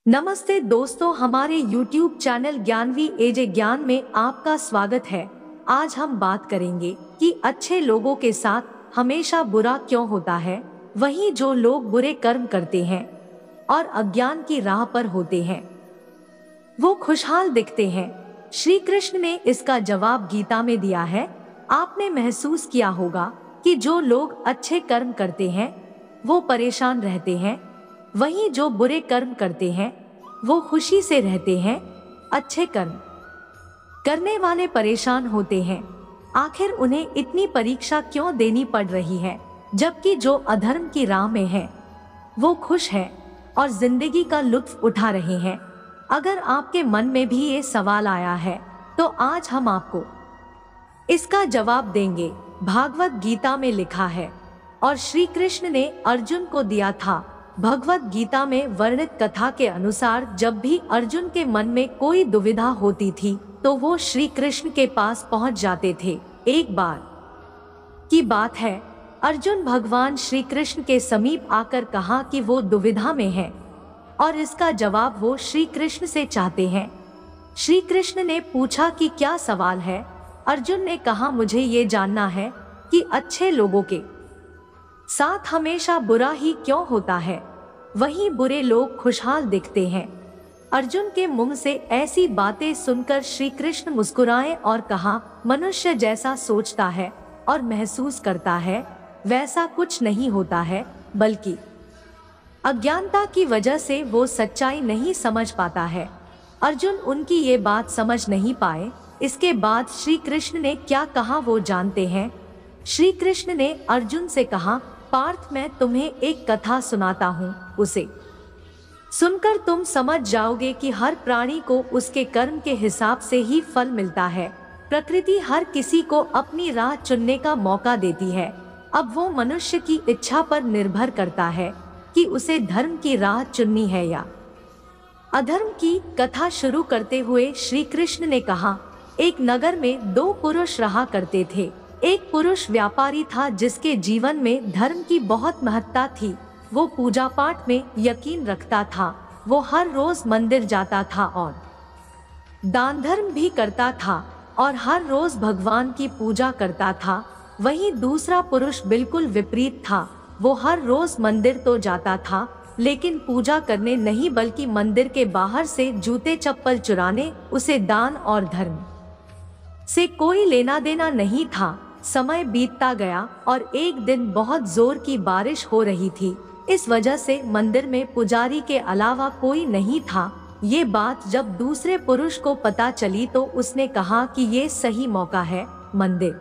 नमस्ते दोस्तों, हमारे YouTube चैनल ज्ञानवी एजे ज्ञान में आपका स्वागत है। आज हम बात करेंगे कि अच्छे लोगों के साथ हमेशा बुरा क्यों होता है। वहीं जो लोग बुरे कर्म करते हैं और अज्ञान की राह पर होते हैं वो खुशहाल दिखते हैं। श्री कृष्ण ने इसका जवाब गीता में दिया है। आपने महसूस किया होगा कि जो लोग अच्छे कर्म करते हैं वो परेशान रहते हैं, वहीं जो बुरे कर्म करते हैं वो खुशी से रहते हैं। अच्छे कर्म करने वाले परेशान होते हैं, आखिर उन्हें इतनी परीक्षा क्यों देनी पड़ रही है, जबकि जो अधर्म की राह में है वो खुश है और जिंदगी का लुत्फ उठा रहे हैं। अगर आपके मन में भी ये सवाल आया है तो आज हम आपको इसका जवाब देंगे। भागवत गीता में लिखा है और श्री कृष्ण ने अर्जुन को दिया था। भगवत गीता में वर्णित कथा के अनुसार जब भी अर्जुन के मन में कोई दुविधा होती थी तो वो श्री कृष्ण के पास पहुंच जाते थे। एक बार की बात है, अर्जुन भगवान श्री कृष्ण के समीप आकर कहा कि वो दुविधा में है और इसका जवाब वो श्री कृष्ण से चाहते हैं। श्री कृष्ण ने पूछा कि क्या सवाल है। अर्जुन ने कहा, मुझे ये जानना है कि अच्छे लोगों के साथ हमेशा बुरा ही क्यों होता है, वहीं बुरे लोग खुशहाल दिखते हैं। अर्जुन के मुंह से ऐसी बातें सुनकर श्री कृष्ण मुस्कुराए और कहा, मनुष्य जैसा सोचता है और महसूस करता है वैसा कुछ नहीं होता है, बल्कि अज्ञानता की वजह से वो सच्चाई नहीं समझ पाता है। अर्जुन उनकी ये बात समझ नहीं पाए। इसके बाद श्री कृष्ण ने क्या कहा वो जानते हैं। श्री कृष्ण ने अर्जुन से कहा, पार्थ, मैं तुम्हें एक कथा सुनाता हूँ, उसे सुनकर तुम समझ जाओगे कि हर प्राणी को उसके कर्म के हिसाब से ही फल मिलता है। प्रकृति हर किसी को अपनी राह चुनने का मौका देती है। अब वो मनुष्य की इच्छा पर निर्भर करता है कि उसे धर्म की राह चुननी है या अधर्म की। कथा शुरू करते हुए श्री कृष्ण ने कहा, एक नगर में दो पुरुष रहा करते थे। एक पुरुष व्यापारी था जिसके जीवन में धर्म की बहुत महत्ता थी। वो पूजा पाठ में यकीन रखता था। वो हर रोज मंदिर जाता था और दान धर्म भी करता था और हर रोज भगवान की पूजा करता था। वहीं दूसरा पुरुष बिल्कुल विपरीत था। वो हर रोज मंदिर तो जाता था लेकिन पूजा करने नहीं, बल्कि मंदिर के बाहर से जूते चप्पल चुराने। उसे दान और धर्म से कोई लेना देना नहीं था। समय बीतता गया और एक दिन बहुत जोर की बारिश हो रही थी। इस वजह से मंदिर में पुजारी के अलावा कोई नहीं था। ये बात जब दूसरे पुरुष को पता चली तो उसने कहा कि ये सही मौका है मंदिर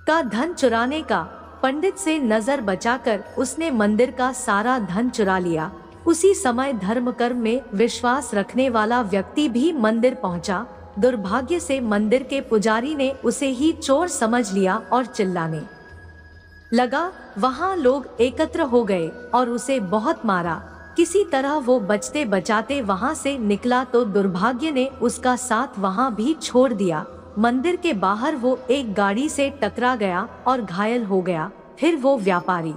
का धन चुराने का। पंडित से नजर बचाकर उसने मंदिर का सारा धन चुरा लिया। उसी समय धर्म कर्म में विश्वास रखने वाला व्यक्ति भी मंदिर पहुंचा। दुर्भाग्य से मंदिर के पुजारी ने उसे ही चोर समझ लिया और चिल्लाने लगा। वहां लोग एकत्र हो गए और उसे बहुत मारा। किसी तरह वो बचते बचाते वहां से निकला तो दुर्भाग्य ने उसका साथ वहां भी छोड़ दिया। मंदिर के बाहर वो एक गाड़ी से टकरा गया और घायल हो गया। फिर वो व्यापारी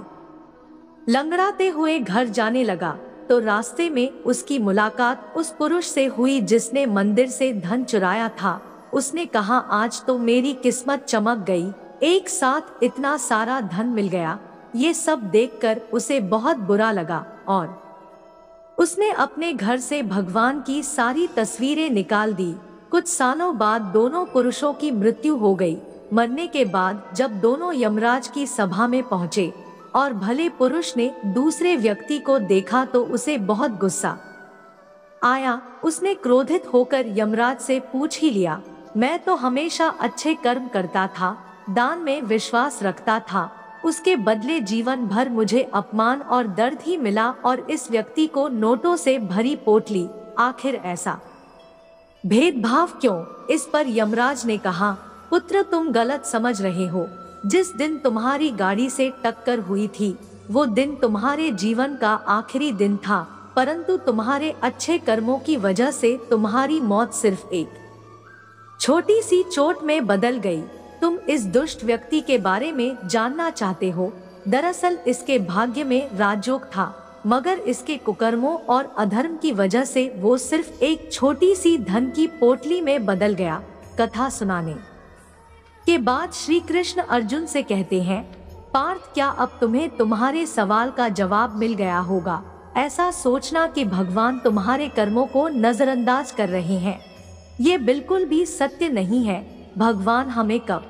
लंगड़ाते हुए घर जाने लगा तो रास्ते में उसकी मुलाकात उस पुरुष से हुई जिसने मंदिर से धन चुराया था। उसने कहा, आज तो मेरी किस्मत चमक गई, एक साथ इतना सारा धन मिल गया। ये सब देखकर उसे बहुत बुरा लगा और उसने अपने घर से भगवान की सारी तस्वीरें निकाल दी। कुछ सालों बाद दोनों पुरुषों की मृत्यु हो गई। मरने के बाद जब दोनों यमराज की सभा में पहुंचे और भले पुरुष ने दूसरे व्यक्ति को देखा तो उसे बहुत गुस्सा आया। उसने क्रोधित होकर यमराज से पूछ ही लिया, मैं तो हमेशा अच्छे कर्म करता था, दान में विश्वास रखता था, उसके बदले जीवन भर मुझे अपमान और दर्द ही मिला और इस व्यक्ति को नोटों से भरी पोटली, आखिर ऐसा भेदभाव क्यों। इस पर यमराज ने कहा, पुत्र, तुम गलत समझ रहे हो। जिस दिन तुम्हारी गाड़ी से टक्कर हुई थी वो दिन तुम्हारे जीवन का आखिरी दिन था, परंतु तुम्हारे अच्छे कर्मों की वजह से तुम्हारी मौत सिर्फ एक छोटी सी चोट में बदल गई। तुम इस दुष्ट व्यक्ति के बारे में जानना चाहते हो। दरअसल इसके भाग्य में राजयोग था। मगर इसके कुकर्मों और अधर्म की वजह से वो सिर्फ एक छोटी सी धन की पोटली में बदल गया। कथा सुनाने के बाद श्री कृष्ण अर्जुन से कहते हैं, पार्थ, क्या अब तुम्हें तुम्हारे सवाल का जवाब मिल गया होगा? ऐसा सोचना कि भगवान तुम्हारे कर्मों को नजरअंदाज कर रहे हैं, ये बिल्कुल भी सत्य नहीं है। भगवान हमें कब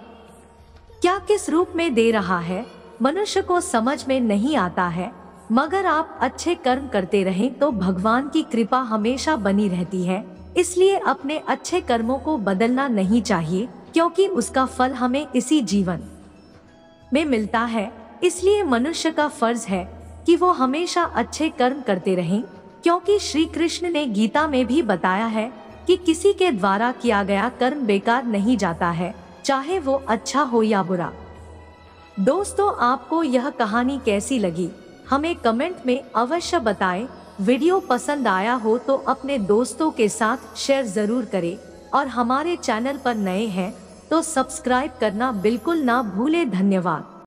क्या किस रूप में दे रहा है, मनुष्य को समझ में नहीं आता है। मगर आप अच्छे कर्म करते रहें तो भगवान की कृपा हमेशा बनी रहती है। इसलिए अपने अच्छे कर्मों को बदलना नहीं चाहिए, क्योंकि उसका फल हमें इसी जीवन में मिलता है। इसलिए मनुष्य का फर्ज है कि वो हमेशा अच्छे कर्म करते रहें, क्योंकि श्री कृष्ण ने गीता में भी बताया है कि किसी के द्वारा किया गया कर्म बेकार नहीं जाता है, चाहे वो अच्छा हो या बुरा। दोस्तों, आपको यह कहानी कैसी लगी हमें कमेंट में अवश्य बताएं। वीडियो पसंद आया हो तो अपने दोस्तों के साथ शेयर जरूर करें और हमारे चैनल पर नए हैं तो सब्सक्राइब करना बिल्कुल ना भूलें। धन्यवाद।